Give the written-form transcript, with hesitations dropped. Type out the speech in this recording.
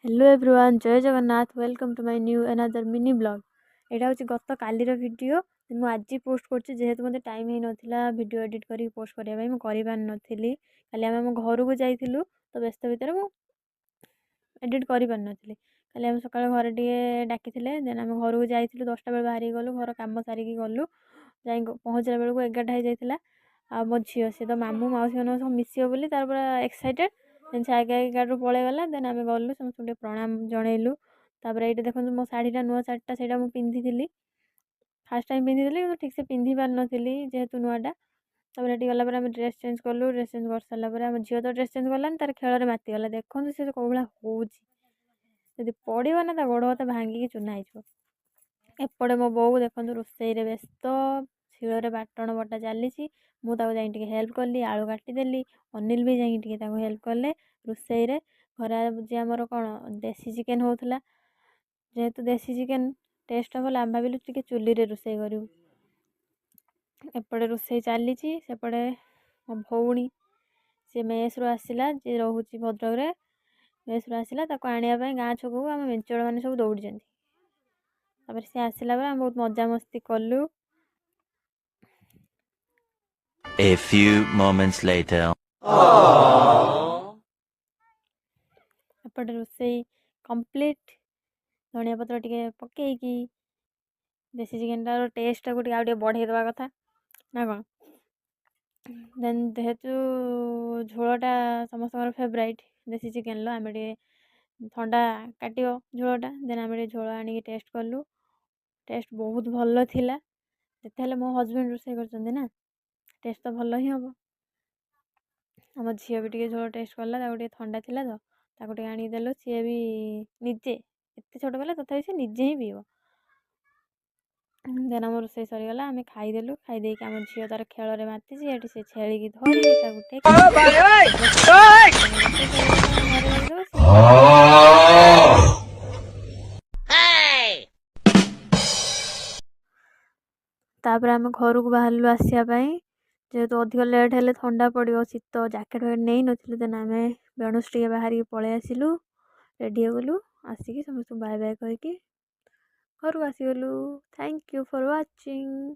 Hello everyone जय Jagannath welcome to my new another mini blog. यहाँ हूँ गत कालीर वीडियो मुझे आज पोस्ट कर जेहेतु मत टाइम ही नाला वीडियो एडिट कर पोस्ट करने मुझे पारि खाली आम घर को जाइलु तो व्यस्त भितर मुझे एडिट कर खाली आम सका घर टे डाकी देन आम घर को जाइलु 10टा बेल बाहर गलु घर कम सारिकी गलु जा पहुँचला बेलू 11टा हो जाता आ मो झील सी तो मामू मौसी मान सब मिसिब बोली तार पूरा एक्साइटेड देन से आगे आगे गाड़ी पलैगला देन आम गलु समस्त प्रणाम जनइलु। ये देखो मो शाढ़ीटा नुआ शाढ़ीटा से पिंधि फास्ट टाइम पिंधि ठीक से पिंधि पार नी जेहेतु नुआटा ये गला ड्रेस चेंज कलु ड्रेस चेंज कर सारापर आम झील तो ड्रेस चेंज कलानी तार खेल में मतिगला देखो सी कौ भाया होदी पड़ो ना गोड़ हाथ भांगिकी चूना हो। एपटे मो बो देखो रोसई व्यस्त शील बाटण बटा चली मुझे हेल्प कली आलू काटिदेली अनिल भी जा हेल्प कले रोसई घर आज आमर कौन देसी चिकेन होता जेहेतु देसी चिकेन टेस्ट भल आम भाविलु टे चुली रोसई करूँ। एपटे रोसई चली सेपटे मो भौणी सी मेस रू आसला जी रोचे भद्रक मेस रू आसला आने गाँ छक आम मेंचड़ मैंने सब दौड़ी सी आसला आम बहुत मजामस्ती कलु। A few moments later. एपटे रोसई कंप्लीट धनिया पत्र टे पकईकी देसी चिकेन टार टेस्ट को बढ़े दवा कथा ना कौन देन जेहेतु झोलटा समस्त फेवराइट देसी चिकेन लो आम ठंडा काट झोलटा देन आम झोल आनी टेस्ट कलु टेस्ट बहुत भल थिला जिते मो हजबैंड रोसई कर टेस्ट तो भल ही हम आम झील भी टे झोल टेस्ट कला ठंडा थिला तो आनीदेलु सी भी निजे एत छोट कला तथा सी निजे ही पीब देन आम रोसई सरीगला आम खाईदेलु खाईदे आम झील तार खेल में माति से छेली की धरी तापर आम घर को बाहरलु आसापी जेहेतु अधिक लेट हेले ठंडा पड़ो शीत जैकेट वैकेट नहीं नी देन आम बेणुस टे बाहर पलि आसिलु रेडी होगलु आसिकी समस्त बाय बाय करके घर को आसीगलु। Thank you for watching.